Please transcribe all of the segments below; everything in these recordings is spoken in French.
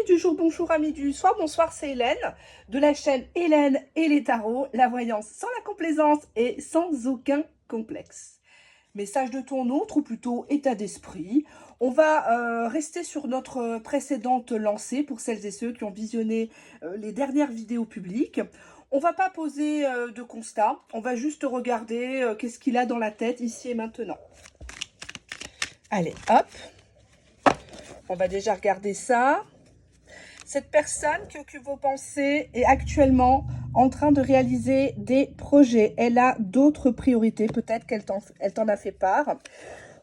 du jour, bonjour amis du soir, bonsoir, c'est Hélène de la chaîne Hélène et les tarots, la voyance sans la complaisance et sans aucun complexe. Message de ton autre, ou plutôt état d'esprit. On va rester sur notre précédente lancée pour celles et ceux qui ont visionné les dernières vidéos publiques. On va pas poser de constat, on va juste regarder qu'est-ce qu'il a dans la tête ici et maintenant. Allez, hop, on va déjà regarder ça. Cette personne qui occupe vos pensées est actuellement en train de réaliser des projets. Elle a d'autres priorités, peut-être qu'elle t'en a fait part.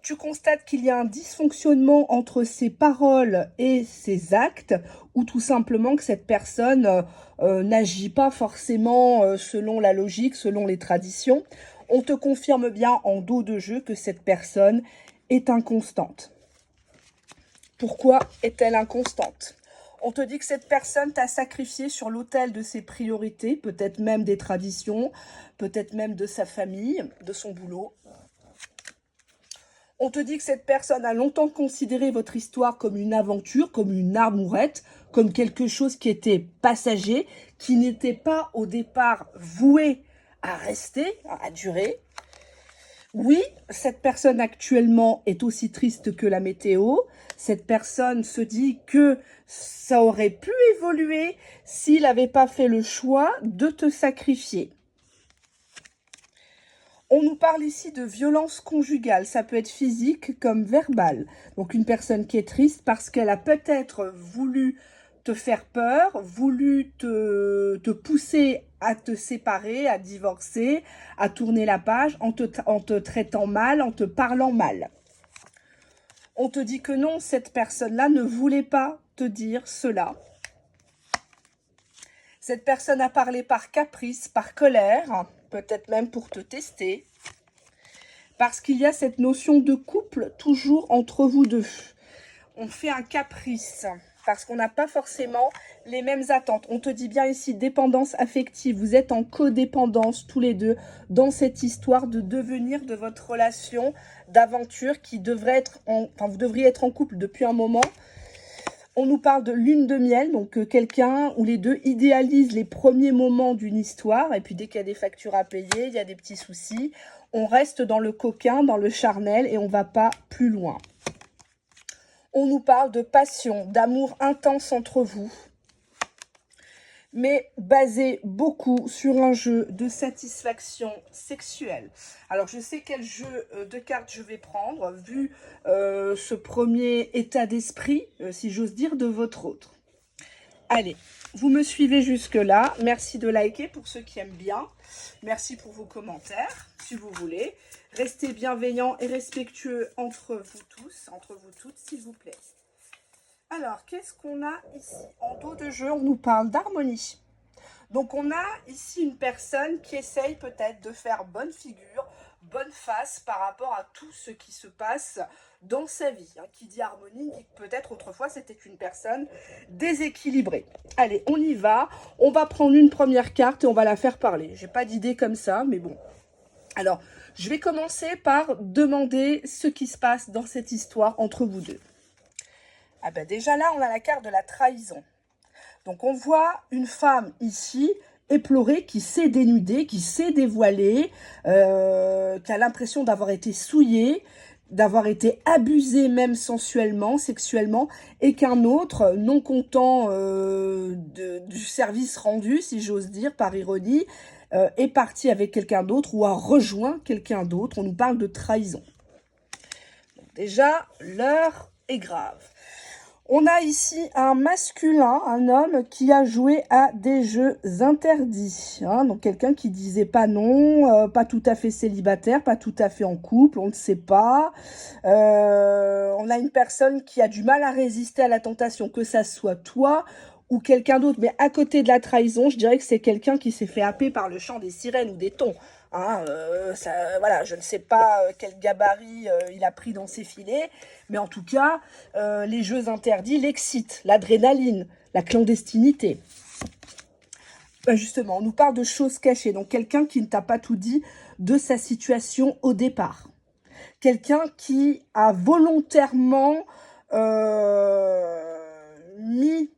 Tu constates qu'il y a un dysfonctionnement entre ses paroles et ses actes, ou tout simplement que cette personne n'agit pas forcément selon la logique, selon les traditions. On te confirme bien en dos de jeu que cette personne est inconstante. Pourquoi est-elle inconstante ? On te dit que cette personne t'a sacrifié sur l'autel de ses priorités, peut-être même des traditions, peut-être même de sa famille, de son boulot. On te dit que cette personne a longtemps considéré votre histoire comme une aventure, comme une amourette, comme quelque chose qui était passager, qui n'était pas au départ voué à rester, à durer. Oui, cette personne actuellement est aussi triste que la météo. Cette personne se dit que ça aurait pu évoluer s'il n'avait pas fait le choix de te sacrifier. On nous parle ici de violence conjugale. Ça peut être physique comme verbale. Donc une personne qui est triste parce qu'elle a peut-être voulu te faire peur, voulu te pousser à te séparer, à divorcer, à tourner la page en te traitant mal, en te parlant mal. On te dit que non, cette personne-là ne voulait pas te dire cela. Cette personne a parlé par caprice, par colère, peut-être même pour te tester. Parce qu'il y a cette notion de couple toujours entre vous deux. On fait un caprice parce qu'on n'a pas forcément les mêmes attentes. On te dit bien ici dépendance affective. Vous êtes en codépendance tous les deux dans cette histoire de devenir de votre relation d'aventure qui devrait être vous devriez être en couple depuis un moment. On nous parle de lune de miel, donc quelqu'un ou les deux idéalisent les premiers moments d'une histoire et puis dès qu'il y a des factures à payer, il y a des petits soucis. On reste dans le coquin, dans le charnel et on ne va pas plus loin. On nous parle de passion, d'amour intense entre vous, mais basé beaucoup sur un jeu de satisfaction sexuelle. Alors, je sais quel jeu de cartes je vais prendre, vu ce premier état d'esprit, si j'ose dire, de votre autre. Allez, vous me suivez jusque-là. Merci de liker pour ceux qui aiment bien. Merci pour vos commentaires, si vous voulez. Restez bienveillants et respectueux entre vous tous, entre vous toutes, s'il vous plaît. Alors, qu'est-ce qu'on a ici? En dos de jeu, on nous parle d'harmonie. Donc, on a ici une personne qui essaye peut-être de faire bonne figure, bonne face par rapport à tout ce qui se passe dans sa vie. Qui dit harmonie dit que peut-être autrefois c'était une personne déséquilibrée. Allez, on y va. On va prendre une première carte et on va la faire parler. J'ai pas d'idée comme ça, mais bon. Alors, je vais commencer par demander ce qui se passe dans cette histoire entre vous deux. Ah ben déjà là, on a la carte de la trahison. Donc on voit une femme ici éplorée qui s'est dénudée, qui s'est dévoilée, qui a l'impression d'avoir été souillée, d'avoir été abusée même sensuellement, sexuellement, et qu'un autre, non content du service rendu, si j'ose dire, par ironie, est parti avec quelqu'un d'autre ou a rejoint quelqu'un d'autre. On nous parle de trahison. Donc déjà, l'heure est grave. On a ici un masculin, un homme qui a joué à des jeux interdits. Donc quelqu'un qui disait pas non, pas tout à fait célibataire, pas tout à fait en couple, on ne sait pas. On a une personne qui a du mal à résister à la tentation, que ça soit toi ou quelqu'un d'autre. Mais à côté de la trahison, je dirais que c'est quelqu'un qui s'est fait happer par le chant des sirènes ou des tons. Voilà, je ne sais pas quel gabarit il a pris dans ses filets, mais en tout cas, les jeux interdits l'excitent, l'adrénaline, la clandestinité. Justement, on nous parle de choses cachées, donc quelqu'un qui ne t'a pas tout dit de sa situation au départ. Quelqu'un qui a volontairement mis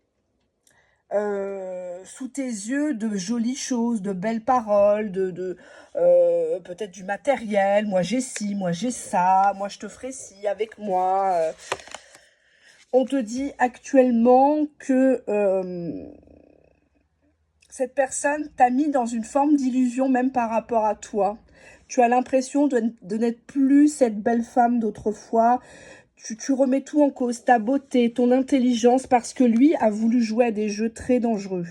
sous tes yeux de jolies choses, de belles paroles, peut-être du matériel. Moi j'ai ci, moi j'ai ça, moi je te ferai ci avec moi. On te dit actuellement que cette personne t'a mis dans une forme d'illusion même par rapport à toi. Tu as l'impression de n'être plus cette belle femme d'autrefois. Tu remets tout en cause, ta beauté, ton intelligence, parce que lui a voulu jouer à des jeux très dangereux.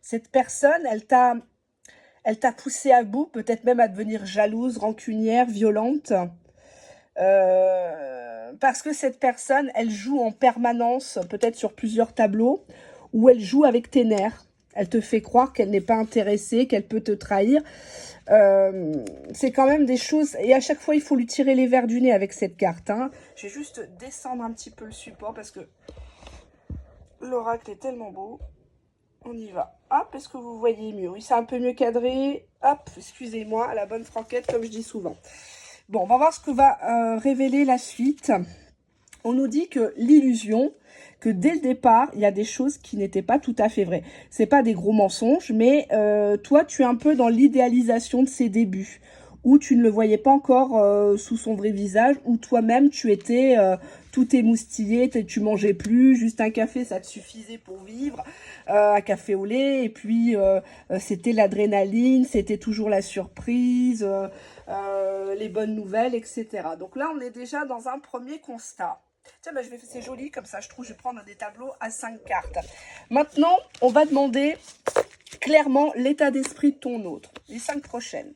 Cette personne, elle t'a poussé à bout, peut-être même à devenir jalouse, rancunière, violente. Parce que cette personne, elle joue en permanence, peut-être sur plusieurs tableaux, où elle joue avec tes nerfs. Elle te fait croire qu'elle n'est pas intéressée, qu'elle peut te trahir. C'est quand même des choses... Et à chaque fois, il faut lui tirer les verres du nez avec cette carte. Hein. Je vais juste descendre un petit peu le support parce que l'oracle est tellement beau. On y va. Hop, est-ce que vous voyez mieux? Oui, c'est un peu mieux cadré. Hop, excusez-moi, à la bonne franquette, comme je dis souvent. Bon, on va voir ce que va révéler la suite. On nous dit que l'illusion, que dès le départ, il y a des choses qui n'étaient pas tout à fait vraies. C'est pas des gros mensonges, mais toi, tu es un peu dans l'idéalisation de ses débuts, où tu ne le voyais pas encore sous son vrai visage, où toi-même, tu étais tout émoustillé, tu mangeais plus, juste un café, ça te suffisait pour vivre, un café au lait, et puis c'était l'adrénaline, c'était toujours la surprise, les bonnes nouvelles, etc. Donc là, on est déjà dans un premier constat. Tiens, ben, c'est joli comme ça, je trouve. Je vais prendre des tableaux à 5 cartes. Maintenant, on va demander clairement l'état d'esprit de ton autre. Les 5 prochaines.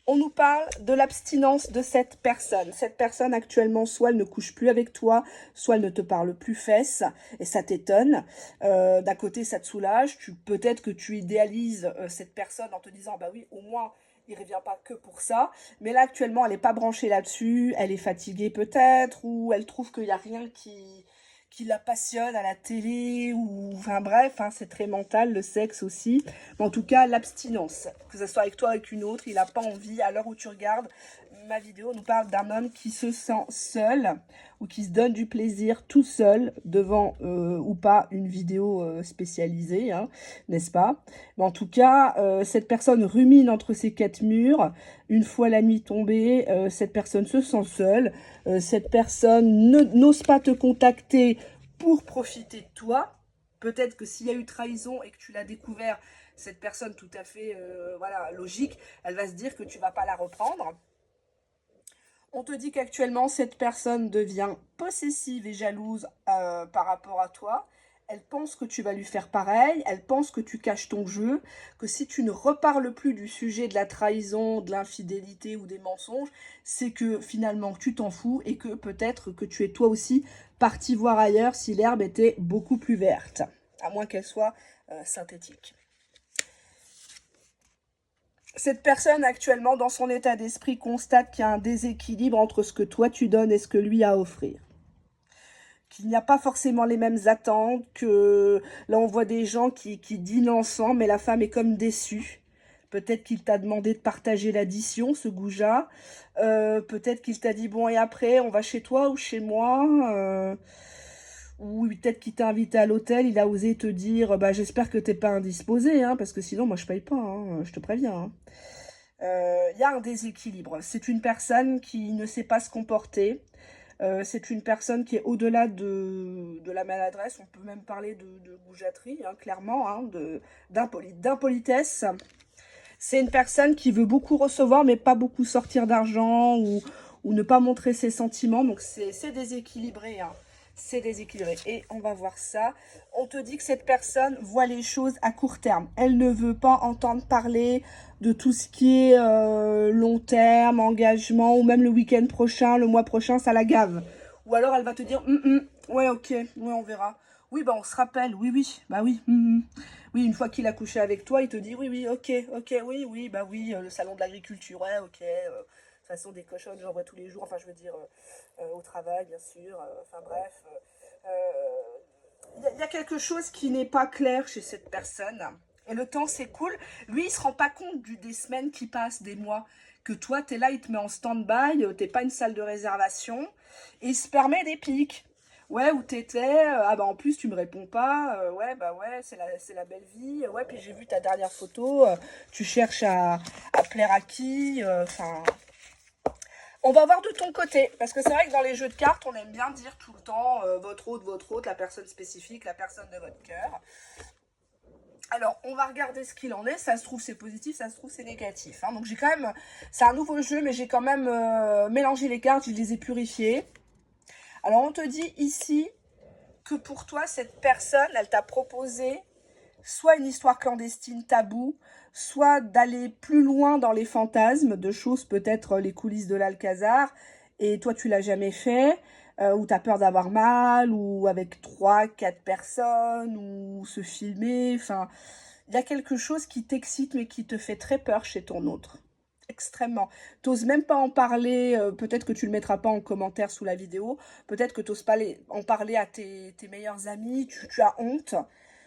On nous parle de l'abstinence de cette personne. Cette personne actuellement, soit elle ne couche plus avec toi, soit elle ne te parle plus fesses, et ça t'étonne. D'un côté, ça te soulage. Peut-être que tu idéalises cette personne en te disant, bah oui, au moins, il ne revient pas que pour ça. Mais là, actuellement, elle n'est pas branchée là-dessus. Elle est fatiguée peut-être, ou elle trouve qu'il n'y a rien qui la passionne à la télé, ou enfin bref, hein, c'est très mental, le sexe aussi. Mais en tout cas, l'abstinence, que ce soit avec toi ou avec une autre, il n'a pas envie. À l'heure où tu regardes ma vidéo, on nous parle d'un homme qui se sent seul ou qui se donne du plaisir tout seul devant ou pas une vidéo spécialisée, hein, n'est-ce pas? Mais en tout cas, cette personne rumine entre ses quatre murs. Une fois la nuit tombée, cette personne se sent seule. Cette personne n'ose pas te contacter pour profiter de toi. Peut-être que s'il y a eu trahison et que tu l'as découvert, cette personne tout à fait voilà, logique, elle va se dire que tu ne vas pas la reprendre. On te dit qu'actuellement, cette personne devient possessive et jalouse par rapport à toi. Elle pense que tu vas lui faire pareil, elle pense que tu caches ton jeu, que si tu ne reparles plus du sujet de la trahison, de l'infidélité ou des mensonges, c'est que finalement tu t'en fous et que peut-être que tu es toi aussi parti voir ailleurs si l'herbe était beaucoup plus verte, à moins qu'elle soit synthétique. Cette personne actuellement, dans son état d'esprit, constate qu'il y a un déséquilibre entre ce que toi tu donnes et ce que lui a à offrir. Qu'il n'y a pas forcément les mêmes attentes, que là on voit des gens qui dînent ensemble, mais la femme est comme déçue. Peut-être qu'il t'a demandé de partager l'addition, ce goujat. Peut-être qu'il t'a dit, bon, et après, on va chez toi ou chez moi ou peut-être qu'il t'a invité à l'hôtel, il a osé te dire, bah, j'espère que t'es pas indisposé, hein, parce que sinon, moi, je paye pas, hein, je te préviens. Hein. Y a un déséquilibre. C'est une personne qui ne sait pas se comporter. C'est une personne qui est au-delà de la maladresse. On peut même parler de goujaterie, hein, clairement, hein, d'impolitesse. C'est une personne qui veut beaucoup recevoir, mais pas beaucoup sortir d'argent ou ne pas montrer ses sentiments. Donc, c'est déséquilibré. Hein. C'est déséquilibré. Et on va voir ça. On te dit que cette personne voit les choses à court terme. Elle ne veut pas entendre parler de tout ce qui est long terme, engagement, ou même le week-end prochain, le mois prochain, ça la gave. Ou alors elle va te dire, ouais, ok, ouais, on verra. Oui, bah on se rappelle, oui, oui, bah oui. Oui, une fois qu'il a couché avec toi, il te dit, oui, oui, ok, oui, oui, bah oui, le salon de l'agriculture, ouais, ok. De toute façon, des cochonnes, j'en vois tous les jours, enfin, je veux dire, au travail, bien sûr, enfin, bref. Il y a quelque chose qui n'est pas clair chez cette personne. Et le temps s'écoule. Lui, il se rend pas compte des semaines qui passent, des mois. Que toi, tu es là, il te met en stand-by, t'es pas une salle de réservation. Et il se permet des pics. Ouais, où t'étais? Ah bah en plus tu me réponds pas. Ouais, bah ouais, c'est la belle vie. Ouais, puis j'ai vu ta dernière photo. Tu cherches à plaire à qui? Enfin, on va voir de ton côté. Parce que c'est vrai que dans les jeux de cartes, on aime bien dire tout le temps votre hôte, la personne spécifique, la personne de votre cœur. Alors, on va regarder ce qu'il en est. Ça se trouve, c'est positif, ça se trouve, c'est négatif. Hein. Donc, j'ai quand même. C'est un nouveau jeu, mais j'ai quand même mélangé les cartes, je les ai purifiées. Alors, on te dit ici que pour toi, cette personne, elle t'a proposé soit une histoire clandestine taboue, soit d'aller plus loin dans les fantasmes, de choses peut-être les coulisses de l'Alcazar, et toi tu l'as jamais fait, ou tu as peur d'avoir mal, ou avec trois, quatre personnes, ou se filmer, enfin, il y a quelque chose qui t'excite mais qui te fait très peur chez ton autre. Extrêmement. T'oses même pas en parler, peut-être que tu le mettras pas en commentaire sous la vidéo, peut-être que t'oses pas en parler à tes meilleurs amis, tu as honte.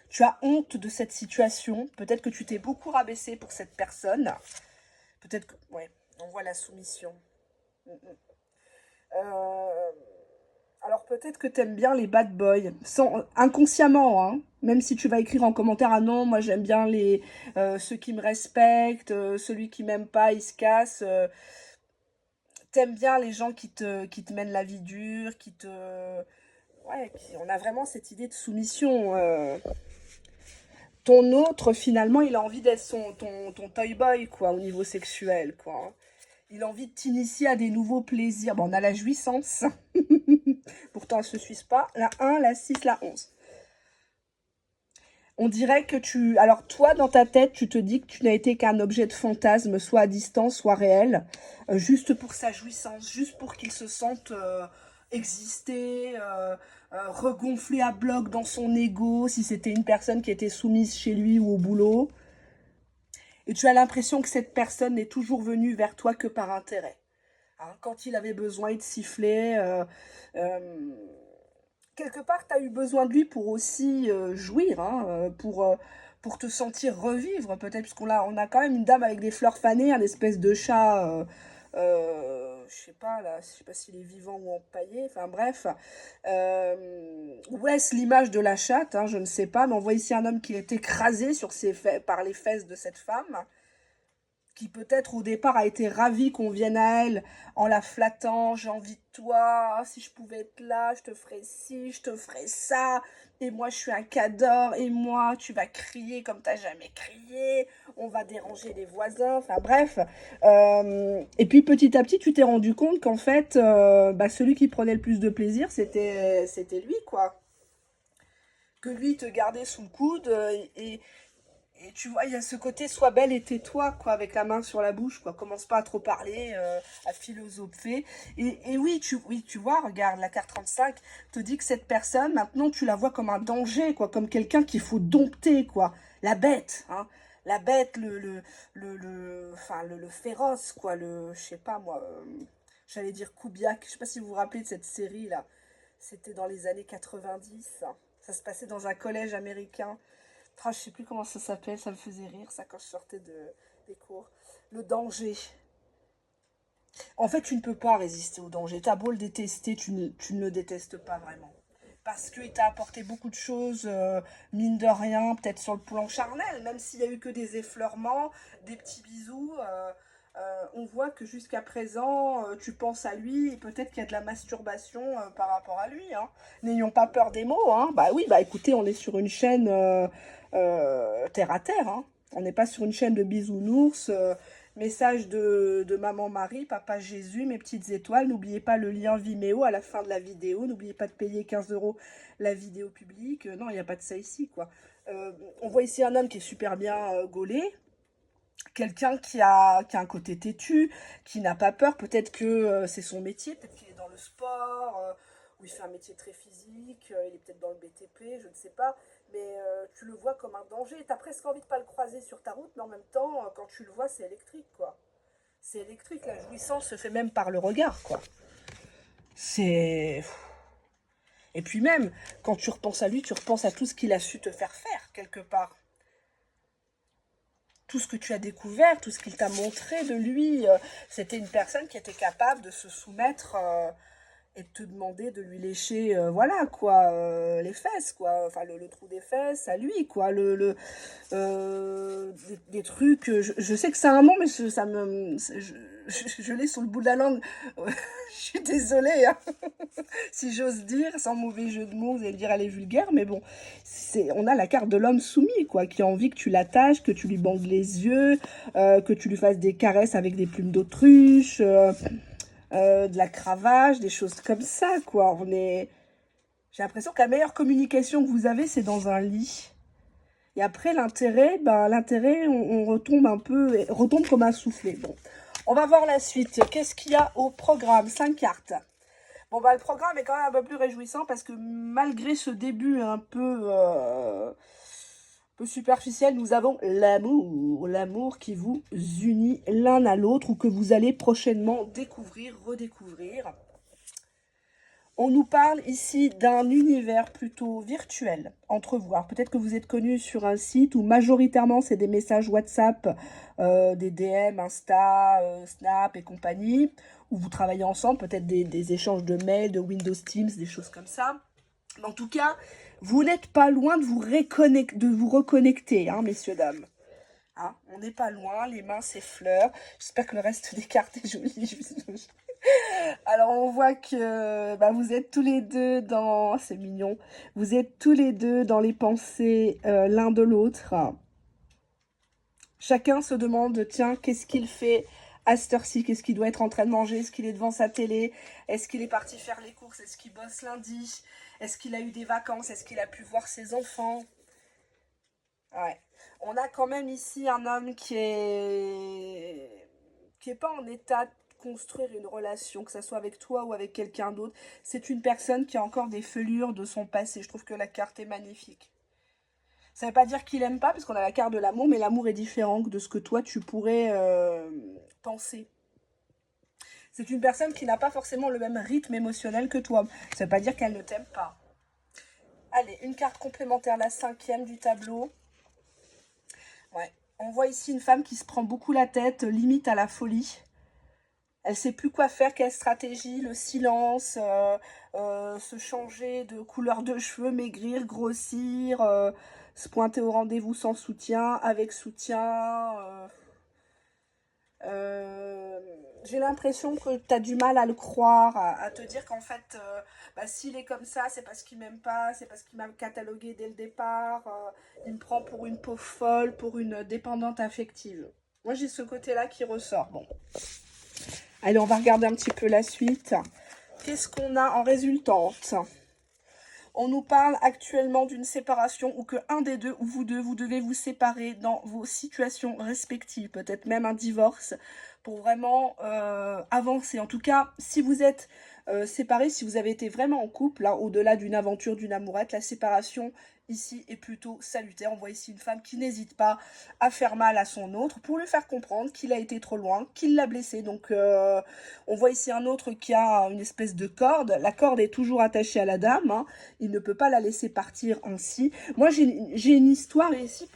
Tu as honte de cette situation. Peut-être que tu t'es beaucoup rabaissé pour cette personne. Peut-être que... Ouais, on voit la soumission. Mm, mm. Euh, alors peut-être que t'aimes bien les bad boys, sans, inconsciemment, hein. Même si tu vas écrire en commentaire, ah non, moi j'aime bien ceux qui me respectent, celui qui m'aime pas, il se casse. T'aimes bien les gens qui te mènent la vie dure, qui te... Ouais, on a vraiment cette idée de soumission. Ton autre, finalement, il a envie d'être ton toy boy, quoi, au niveau sexuel, quoi. Il a envie de t'initier à des nouveaux plaisirs. Bon, on a la jouissance. Pourtant, elle se suisse pas. La 1, la 6, la 11. On dirait que tu... Alors, toi, dans ta tête, tu te dis que tu n'as été qu'un objet de fantasme, soit à distance, soit réel, juste pour sa jouissance, juste pour qu'il se sente exister, regonflé à bloc dans son ego, si c'était une personne qui était soumise chez lui ou au boulot. Et tu as l'impression que cette personne n'est toujours venue vers toi que par intérêt. Hein, quand il avait besoin, il te sifflait. Euh, quelque part, tu as eu besoin de lui pour aussi jouir, hein, pour te sentir revivre, peut-être, parce on a quand même une dame avec des fleurs fanées, un espèce de chat, je sais pas, là, je sais pas s'il est vivant ou empaillé, enfin bref. Où est-ce l'image de la chatte, hein, je ne sais pas, mais on voit ici un homme qui est écrasé par les fesses de cette femme qui peut-être au départ a été ravie qu'on vienne à elle en la flattant, j'ai envie de toi, ah, si je pouvais être là, je te ferais ci, je te ferais ça, et moi je suis un cador, et moi tu vas crier comme t'as jamais crié, on va déranger les voisins, enfin bref. Et puis petit à petit tu t'es rendu compte qu'en fait, bah, celui qui prenait le plus de plaisir, c'était lui, quoi. Que lui te gardait sous le coude, et tu vois, il y a ce côté sois belle et tais-toi, quoi, avec la main sur la bouche, quoi. Commence pas à trop parler, à philosopher. Et oui, tu vois, regarde, la carte 35 te dit que cette personne, maintenant, tu la vois comme un danger, quoi, comme quelqu'un qu'il faut dompter, quoi. La bête, hein. La bête, enfin, le féroce, quoi, je sais pas, moi, j'allais dire Kubiak. Je sais pas si vous vous rappelez de cette série, là. C'était dans les années 90. Ça se passait dans un collège américain. Ah, je sais plus comment ça s'appelle, ça me faisait rire, ça, quand je sortais des cours. Le danger. En fait, tu ne peux pas résister au danger. T'as beau le détester, tu ne le détestes pas vraiment. Parce qu'il t'a apporté beaucoup de choses, mine de rien, peut-être sur le plan charnel, même s'il n'y a eu que des effleurements, des petits bisous. On voit que jusqu'à présent, tu penses à lui et peut-être qu'il y a de la masturbation par rapport à lui. Hein. N'ayons pas peur des mots. Hein. Bah oui, bah écoutez, on est sur une chaîne terre à terre. Hein. On n'est pas sur une chaîne de bisounours. Message de maman Marie, papa Jésus, mes petites étoiles. N'oubliez pas le lien Vimeo à la fin de la vidéo. N'oubliez pas de payer 15 € la vidéo publique. Non, il n'y a pas de ça ici, quoi. On voit ici un homme qui est super bien gaulé. Quelqu'un qui a un côté têtu, qui n'a pas peur. Peut-être que c'est son métier. Peut-être qu'il est dans le sport. Où il fait un métier très physique. Il est peut-être dans le BTP, je ne sais pas. Mais tu le vois comme un danger. Tu as presque envie de pas le croiser sur ta route, mais en même temps, quand tu le vois, c'est électrique, quoi. C'est électrique, la jouissance se fait même par le regard, quoi. C'est... Et puis même, quand tu repenses à lui, tu repenses à tout ce qu'il a su te faire faire, quelque part. Tout ce que tu as découvert, tout ce qu'il t'a montré de lui. C'était une personne qui était capable de se soumettre et de te demander de lui lécher, voilà, quoi, les fesses, quoi, enfin, le trou des fesses à lui, quoi, des trucs, je sais que c'est un nom, mais ça me, je l'ai sur le bout de la langue. Je suis désolée, hein, si j'ose dire, sans mauvais jeu de mots, vous allez dire elle est vulgaire, mais bon, on a la carte de l'homme soumis, quoi, qui a envie que tu l'attaches, que tu lui bandes les yeux, que tu lui fasses des caresses avec des plumes d'autruche, de la cravache, des choses comme ça, quoi. J'ai l'impression que la meilleure communication que vous avez, c'est dans un lit. Et après, l'intérêt, on retombe un peu, retombe comme un soufflet. Bon, on va voir la suite. Qu'est-ce qu'il y a au programme? 5 cartes. Bon, bah, le programme est quand même un peu plus réjouissant parce que malgré ce début un peu superficiel, nous avons l'amour. L'amour qui vous unit l'un à l'autre ou que vous allez prochainement découvrir, redécouvrir. On nous parle ici d'un univers plutôt virtuel entre vous. Alors peut-être que vous êtes connus sur un site où majoritairement c'est des messages WhatsApp, des DM, Insta, Snap et compagnie, où vous travaillez ensemble, peut-être des échanges de mails, de Windows Teams, des choses comme ça. Mais en tout cas, vous n'êtes pas loin de vous reconnecter, hein, messieurs, dames. Hein, on n'est pas loin, les mains s'effleurent. J'espère que le reste des cartes est joli. Alors on voit que bah, vous êtes tous les deux dans... C'est mignon. Vous êtes tous les deux dans les pensées l'un de l'autre. Chacun se demande, tiens, qu'est-ce qu'il fait à cette heure-ci? Qu'est-ce qu'il doit être en train de manger? Est-ce qu'il est devant sa télé? Est-ce qu'il est parti faire les courses? Est-ce qu'il bosse lundi? Est-ce qu'il a eu des vacances? Est-ce qu'il a pu voir ses enfants? Ouais. On a quand même ici un homme qui est pas en état de construire une relation, que ce soit avec toi ou avec quelqu'un d'autre. C'est une personne qui a encore des fêlures de son passé. Je trouve que la carte est magnifique. Ça ne veut pas dire qu'il aime pas, parce qu'on a la carte de l'amour, mais l'amour est différent de ce que toi tu pourrais penser. C'est une personne qui n'a pas forcément le même rythme émotionnel que toi. Ça ne veut pas dire qu'elle ne t'aime pas. Allez, une carte complémentaire, la 5e du tableau. Ouais. On voit ici une femme qui se prend beaucoup la tête, limite à la folie. Elle ne sait plus quoi faire, quelle stratégie, le silence, se changer de couleur de cheveux, maigrir, grossir, se pointer au rendez-vous sans soutien, avec soutien. Euh, j'ai l'impression que tu as du mal à le croire, à te dire qu'en fait, bah, s'il est comme ça, c'est parce qu'il m'aime pas, c'est parce qu'il m'a catalogué dès le départ, il me prend pour une pauvre folle, pour une dépendante affective. Moi, j'ai ce côté-là qui ressort. Bon, allez, on va regarder un petit peu la suite. Qu'est-ce qu'on a en résultante? On nous parle actuellement d'une séparation ou que un des deux ou vous deux, vous devez vous séparer dans vos situations respectives, peut-être même un divorce, pour vraiment avancer. En tout cas, si vous êtes séparés, si vous avez été vraiment en couple, là, au-delà d'une aventure, d'une amourette, la séparation ici est plutôt salutaire. On voit ici une femme qui n'hésite pas à faire mal à son autre pour lui faire comprendre qu'il a été trop loin, qu'il l'a blessé. Donc on voit ici un autre qui a une espèce de corde. La corde est toujours attachée à la dame, hein. Il ne peut pas la laisser partir ainsi. Moi, j'ai une histoire ici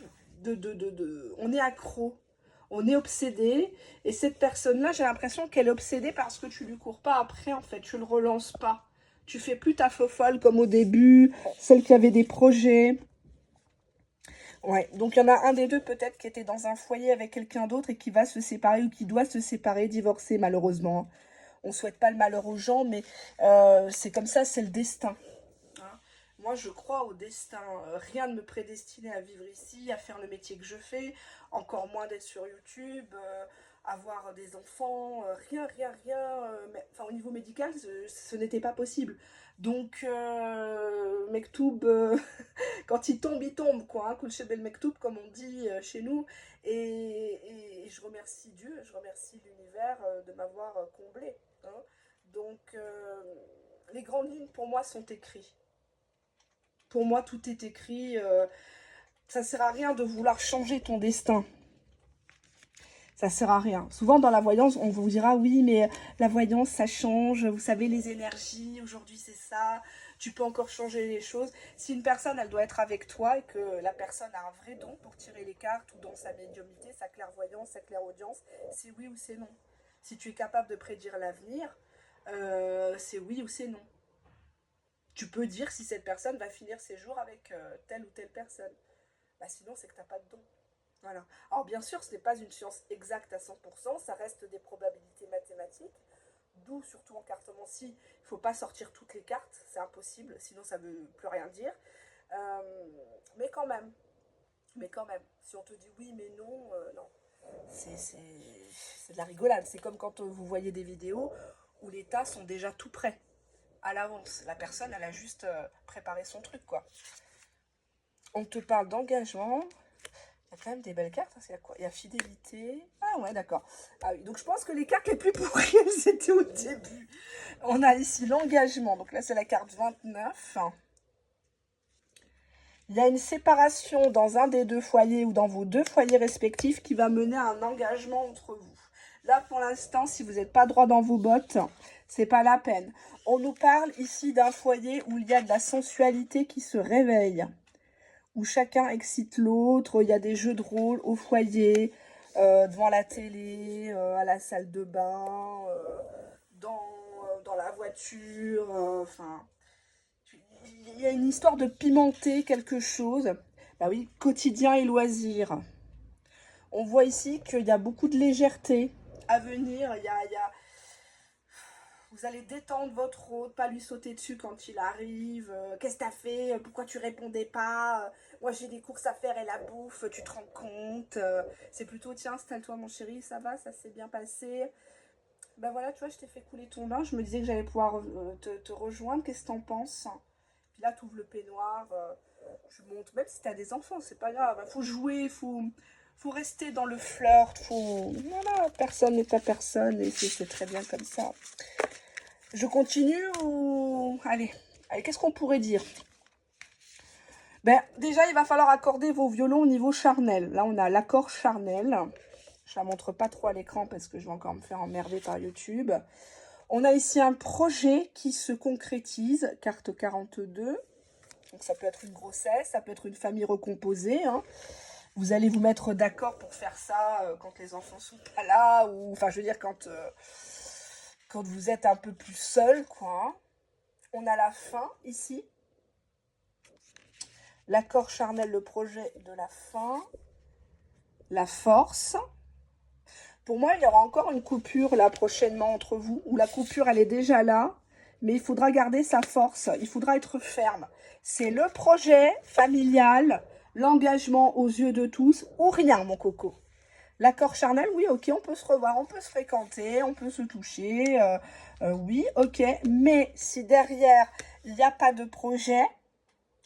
on est accro. On est obsédé. Et cette personne-là, j'ai l'impression qu'elle est obsédée parce que tu lui cours pas après, en fait. Tu le relances pas. Tu fais plus ta faux folle comme au début, celle qui avait des projets. Ouais, donc il y en a un des deux peut-être qui était dans un foyer avec quelqu'un d'autre et qui va se séparer ou qui doit se séparer, divorcer malheureusement. On souhaite pas le malheur aux gens, mais c'est comme ça, c'est le destin. Hein. Moi, je crois au destin. Rien ne me prédestinait à vivre ici, à faire le métier que je fais, encore moins d'être sur YouTube, avoir des enfants, rien, rien, rien. Enfin, au niveau médical, ce n'était pas possible. Donc, Mektoub, quand il tombe, quoi. Hein, Kul Shebel Mektoub, comme on dit chez nous. Et je remercie Dieu, je remercie l'univers de m'avoir comblé. Hein. Donc, les grandes lignes pour moi sont écrites. Pour moi, tout est écrit. Ça ne sert à rien de vouloir changer ton destin. Ça sert à rien. Souvent, dans la voyance, on vous dira, oui, mais la voyance, ça change. Vous savez, les énergies, aujourd'hui, c'est ça. Tu peux encore changer les choses. Si une personne, elle doit être avec toi et que la personne a un vrai don pour tirer les cartes ou dans sa médiumnité, sa clairvoyance, sa clairaudience, c'est oui ou c'est non. Si tu es capable de prédire l'avenir, c'est oui ou c'est non. Tu peux dire si cette personne va finir ses jours avec telle ou telle personne. Bah, sinon, c'est que tu n'as pas de don. Voilà. Alors, bien sûr, ce n'est pas une science exacte à 100%, ça reste des probabilités mathématiques. D'où, surtout en cartomancie, il ne faut pas sortir toutes les cartes, c'est impossible, sinon ça ne veut plus rien dire. Euh, mais quand même, si on te dit oui mais non, non. C'est de la rigolade. C'est comme quand vous voyez des vidéos où les tas sont déjà tout prêts à l'avance. La personne, elle a juste préparé son truc, quoi. On te parle d'engagement. Il y a quand même des belles cartes. Hein. Il y a fidélité. Ah ouais, d'accord. Ah oui, donc je pense que les cartes les plus pourries, elles étaient au début. On a ici l'engagement. Donc là, c'est la carte 29. Il y a une séparation dans un des deux foyers ou dans vos deux foyers respectifs qui va mener à un engagement entre vous. Là, pour l'instant, si vous n'êtes pas droit dans vos bottes, c'est pas la peine. On nous parle ici d'un foyer où il y a de la sensualité qui se réveille, où chacun excite l'autre, il y a des jeux de rôle au foyer, devant la télé, à la salle de bain, dans la voiture, enfin... il y a une histoire de pimenter quelque chose. Bah oui, quotidien et loisirs. On voit ici qu'il y a beaucoup de légèreté à venir. Vous allez détendre votre hôte, pas lui sauter dessus quand il arrive. Qu'est-ce que t'as fait? Pourquoi tu répondais pas? Moi j'ai des courses à faire et la bouffe, tu te rends compte? C'est plutôt tiens, installe-toi mon chéri, ça va, ça s'est bien passé. Ben voilà, tu vois, je t'ai fait couler ton bain. Je me disais que j'allais pouvoir te rejoindre. Qu'est-ce que t'en penses? Puis là, tu ouvres le peignoir, tu montes. Même si tu as des enfants, c'est pas grave. Il faut jouer, faut rester dans le flirt. Voilà, personne n'est à personne et c'est très bien comme ça. Je continue ou... Allez, qu'est-ce qu'on pourrait dire? Ben, déjà, il va falloir accorder vos violons au niveau charnel. Là, on a l'accord charnel. Je la montre pas trop à l'écran parce que je vais encore me faire emmerder par YouTube. On a ici un projet qui se concrétise, carte 42. Donc ça peut être une grossesse, ça peut être une famille recomposée. Hein. Vous allez vous mettre d'accord pour faire ça quand les enfants sont pas là, ou enfin je veux dire quand vous êtes un peu plus seul, quoi. On a la fin ici. L'accord charnel, le projet de la fin. La force. Pour moi, il y aura encore une coupure là prochainement entre vous, où la coupure elle est déjà là, mais il faudra garder sa force, il faudra être ferme. C'est le projet familial, l'engagement aux yeux de tous, ou rien mon coco. L'accord charnel, oui, ok, on peut se revoir, on peut se fréquenter, on peut se toucher, oui, ok, mais si derrière, il n'y a pas de projet,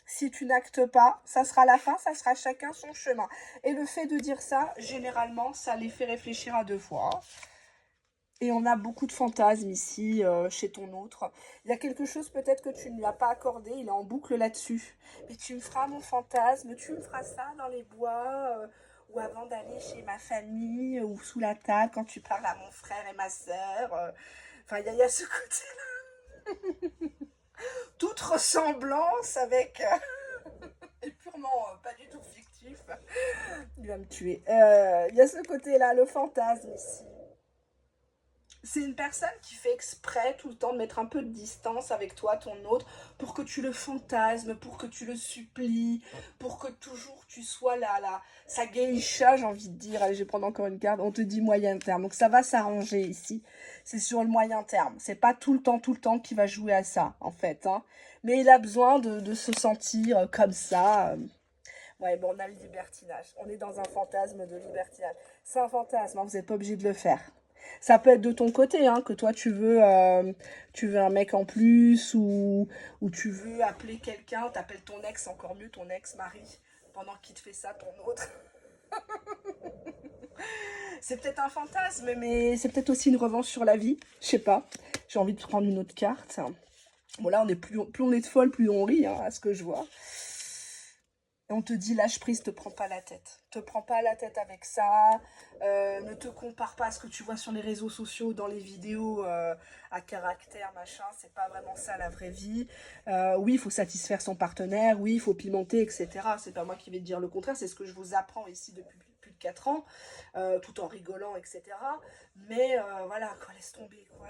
si tu n'actes pas, ça sera la fin, ça sera chacun son chemin. Et le fait de dire ça, généralement, ça les fait réfléchir à deux fois. Et on a beaucoup de fantasmes ici, chez ton autre. Il y a quelque chose peut-être que tu ne lui as pas accordé, il est en boucle là-dessus. Mais tu me feras mon fantasme, tu me feras ça dans les bois, ou avant d'aller chez ma famille, ou sous la table, quand tu parles à mon frère et ma sœur. Enfin, il y a ce côté-là. Toute ressemblance avec... est purement pas du tout fictif. Il va me tuer. Il y a ce côté-là, le fantasme ici. C'est une personne qui fait exprès tout le temps de mettre un peu de distance avec toi, ton autre, pour que tu le fantasmes, pour que tu le supplies, pour que toujours tu sois là, sa geisha, j'ai envie de dire. Allez, je vais prendre encore une carte. On te dit moyen terme. Donc ça va s'arranger ici. C'est sur le moyen terme. C'est pas tout le temps qu'il va jouer à ça, en fait. Hein. Mais il a besoin de se sentir comme ça. Ouais, bon, on a le libertinage. On est dans un fantasme de libertinage. C'est un fantasme, hein, vous n'êtes pas obligé de le faire. Ça peut être de ton côté, hein, que toi tu veux un mec en plus ou tu veux appeler quelqu'un, t'appelles ton ex, encore mieux ton ex-mari, pendant qu'il te fait ça, ton autre. C'est peut-être un fantasme, mais c'est peut-être aussi une revanche sur la vie. Je sais pas. J'ai envie de prendre une autre carte. Bon, là, plus on est de folle, plus on rit, hein, à ce que je vois. Et on te dit lâche prise, te prends pas la tête. Te prends pas la tête avec ça. Ne te compare pas à ce que tu vois sur les réseaux sociaux, dans les vidéos à caractère, machin. C'est pas vraiment ça la vraie vie. Oui, il faut satisfaire son partenaire. Oui, il faut pimenter, etc. C'est pas moi qui vais te dire le contraire. C'est ce que je vous apprends ici depuis plus de 4 ans, tout en rigolant, etc. Mais voilà, quoi, laisse tomber, quoi.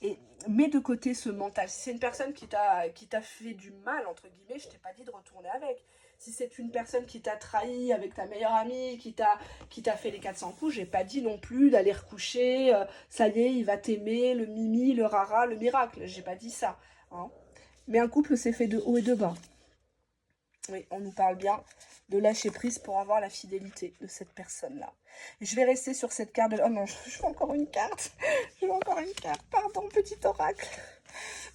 Et mets de côté ce mental. Si c'est une personne qui t'a fait du mal, entre guillemets, je t'ai pas dit de retourner avec. Si c'est une personne qui t'a trahi avec ta meilleure amie, qui t'a fait les 400 coups, j'ai pas dit non plus d'aller recoucher, ça y est, il va t'aimer, le mimi, le rara, le miracle. J'ai pas dit ça, hein. Mais un couple, c'est fait de haut et de bas. Oui, on nous parle bien de lâcher prise pour avoir la fidélité de cette personne-là. Je vais rester sur cette carte de... Oh non, je veux encore une carte. Je veux encore une carte. Pardon, petit oracle.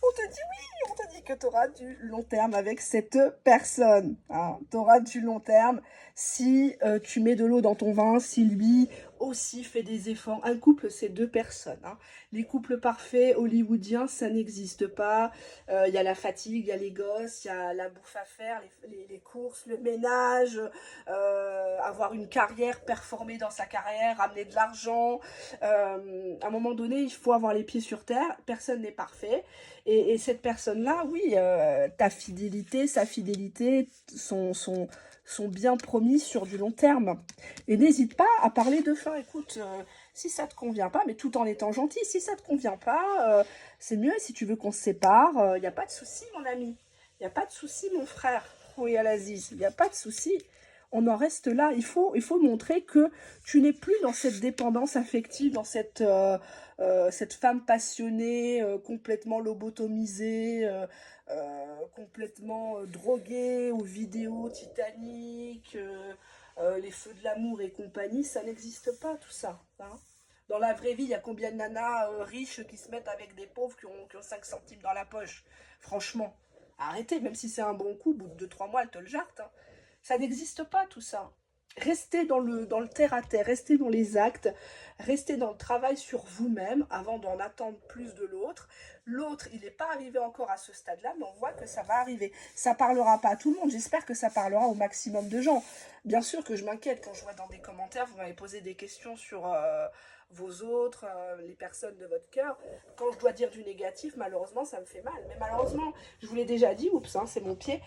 On te dit oui, on te dit que tu auras du long terme avec cette personne, hein. Tu auras du long terme si tu mets de l'eau dans ton vin, si lui aussi fait des efforts. Un couple, c'est 2 personnes, hein. Les couples parfaits hollywoodiens, ça n'existe pas. Il y a la fatigue, il y a les gosses, il y a la bouffe à faire, les courses, le ménage, avoir une carrière, performer dans sa carrière, amener de l'argent. À un moment donné, il faut avoir les pieds sur terre. Personne n'est parfait. Et cette personne-là, oui, ta fidélité, sa fidélité sont bien promis sur du long terme. Et n'hésite pas à parler de fin. Écoute, si ça te convient pas, mais tout en étant gentil, si ça te convient pas, c'est mieux. Si tu veux qu'on se sépare, il n'y a pas de souci, mon ami. Il n'y a pas de souci, mon frère. Oui, Alaziz, il n'y a pas de souci. On en reste là. Il faut montrer que tu n'es plus dans cette dépendance affective, dans cette femme passionnée, complètement lobotomisée, complètement droguée aux vidéos Titanic, les feux de l'amour et compagnie. Ça n'existe pas, tout ça, hein. Dans la vraie vie, il y a combien de nanas riches qui se mettent avec des pauvres qui ont 5 centimes dans la poche? Franchement, arrêtez, même si c'est un bon coup, au bout de 2-3 mois, elle te le jarte, hein. Ça n'existe pas, tout ça. Restez dans le terre-à-terre, restez dans les actes, restez dans le travail sur vous-même avant d'en attendre plus de l'autre. L'autre, il n'est pas arrivé encore à ce stade-là, mais on voit que ça va arriver. Ça parlera pas à tout le monde, j'espère que ça parlera au maximum de gens. Bien sûr que je m'inquiète quand je vois dans des commentaires, vous m'avez posé des questions sur vos autres, les personnes de votre cœur. Quand je dois dire du négatif, malheureusement, ça me fait mal. Mais malheureusement, je vous l'ai déjà dit, oups, hein, c'est mon pied,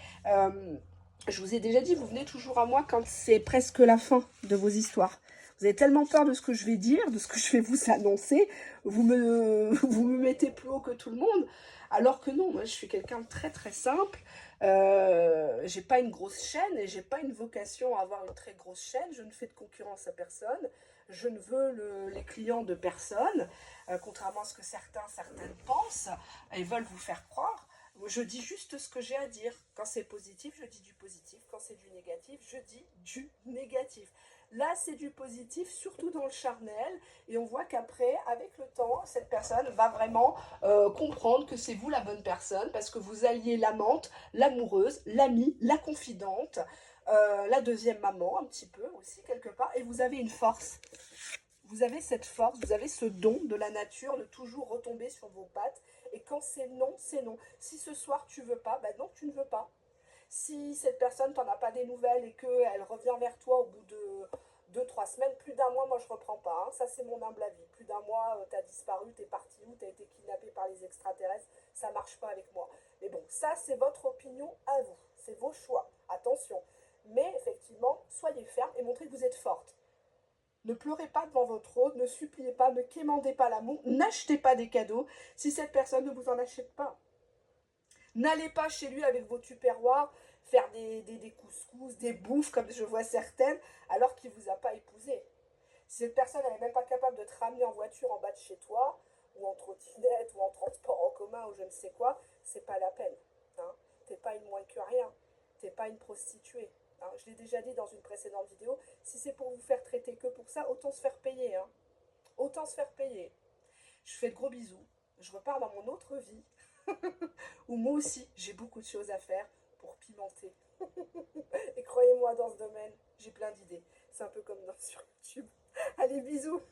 je vous ai déjà dit, vous venez toujours à moi quand c'est presque la fin de vos histoires. Vous avez tellement peur de ce que je vais dire, de ce que je vais vous annoncer, vous me mettez plus haut que tout le monde, alors que non, moi je suis quelqu'un de très très simple. J'ai pas une grosse chaîne et j'ai pas une vocation à avoir une très grosse chaîne. Je ne fais de concurrence à personne. Je ne veux les clients de personne, contrairement à ce que certaines pensent et veulent vous faire croire. Je dis juste ce que j'ai à dire. Quand c'est positif, je dis du positif. Quand c'est du négatif, je dis du négatif. Là, c'est du positif, surtout dans le charnel. Et on voit qu'après, avec le temps, cette personne va vraiment comprendre que c'est vous la bonne personne parce que vous alliez l'amante, l'amoureuse, l'amie, la confidente, la deuxième maman, un petit peu aussi, quelque part. Et vous avez une force. Vous avez cette force, vous avez ce don de la nature de toujours retomber sur vos pattes. Et quand c'est non, c'est non. Si ce soir tu veux pas, ben non, tu ne veux pas. Si cette personne t'en a pas des nouvelles et qu'elle revient vers toi au bout de 2-3 semaines, plus d'un mois, moi je reprends pas, hein. Ça c'est mon humble avis. Plus d'un mois, t'as disparu, t'es parti où, t'as été kidnappé par les extraterrestres, ça marche pas avec moi. Mais bon, ça c'est votre opinion à vous, c'est vos choix, attention. Mais effectivement, soyez ferme et montrez que vous êtes forte. Ne pleurez pas devant votre hôte, ne suppliez pas, ne quémandez pas l'amour, n'achetez pas des cadeaux si cette personne ne vous en achète pas. N'allez pas chez lui avec vos tupperwares faire des couscous, des bouffes comme je vois certaines, alors qu'il ne vous a pas épousé. Si cette personne n'est même pas capable de te ramener en voiture en bas de chez toi, ou en trottinette, ou en transport en commun, ou je ne sais quoi, c'est pas la peine, hein. T'es pas une moins que rien, t'es pas une prostituée. Hein. Je l'ai déjà dit dans une précédente vidéo, si c'est pour vous faire traiter que pour ça, autant se faire payer, hein. Autant se faire payer. Je fais de gros bisous, je repars dans mon autre vie, où moi aussi j'ai beaucoup de choses à faire pour pimenter. Et croyez-moi, dans ce domaine, j'ai plein d'idées. C'est un peu comme sur YouTube. Allez, bisous.